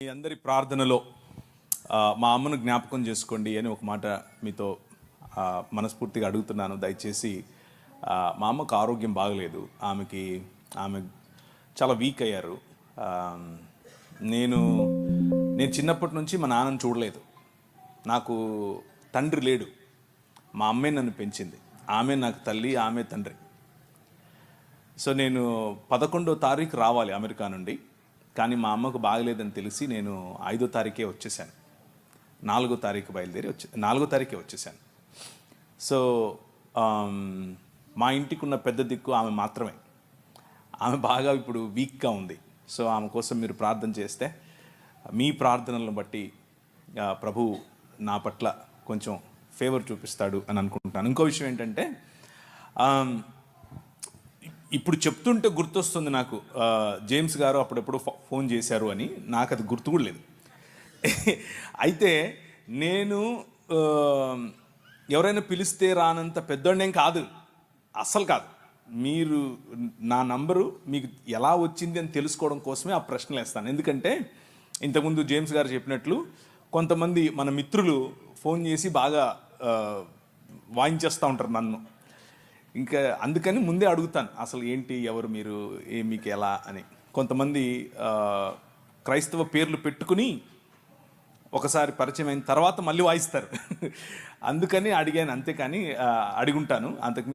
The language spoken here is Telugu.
మీ అందరి ప్రార్థనలో మా అమ్మను జ్ఞాపకం చేసుకోండి అని ఒక మాట మీతో మనస్ఫూర్తిగా అడుగుతున్నాను. దయచేసి మా అమ్మకు ఆరోగ్యం బాగలేదు. ఆమె చాలా వీక్ అయ్యారు. నేను చిన్నప్పటి నుంచి మా నాన్నను చూడలేదు. నాకు తండ్రి లేడు. మా అమ్మే నన్ను పెంచింది. ఆమె నాకు తల్లి, ఆమె తండ్రి. సో నేను 11వ తారీఖు రావాలి అమెరికా నుండి. కానీ మా అమ్మకు బాగలేదని తెలిసి నేను 5వ తారీఖే వచ్చేసాను. 4వ తారీఖు బయలుదేరి 4వ తారీఖే వచ్చేసాను. సో మా ఇంటికి ఉన్న పెద్ద దిక్కు ఆమె మాత్రమే. ఆమె బాగా ఇప్పుడు వీక్గా ఉంది. సో ఆమె కోసం మీరు ప్రార్థన చేస్తే మీ ప్రార్థనలను బట్టి ప్రభు నా పట్ల కొంచెం ఫేవర్ చూపిస్తాడు అని అనుకుంటున్నాను. ఇంకో విషయం ఏంటంటే, ఇప్పుడు చెప్తుంటే గుర్తొస్తుంది నాకు, జేమ్స్ గారు అప్పుడెప్పుడు ఫోన్ చేశారు అని. నాకు అది గుర్తు కూడా లేదు. అయితే నేను ఎవరైనా పిలిస్తే రానంత పెద్దోడేం కాదు, అస్సలు కాదు. మీరు నా నంబరు మీకు ఎలా వచ్చింది అని తెలుసుకోవడం కోసమే ఆ ప్రశ్నలు వేస్తాను. ఎందుకంటే ఇంతకుముందు జేమ్స్ గారు చెప్పినట్లు కొంతమంది మన మిత్రులు ఫోన్ చేసి బాగా వాయించేస్తూ ఉంటారు నన్ను. ఇంకా అందుకని ముందే అడుగుతాను, అసలు ఏంటి, ఎవరు మీరు, మీకు ఎలా అని. కొంతమంది క్రైస్తవ పేర్లు పెట్టుకుని ఒకసారి పరిచయం అయిన తర్వాత మళ్ళీ వాయిస్తారు. అందుకని అడిగాను, అంతేకాని అడుగుంటాను అంతకు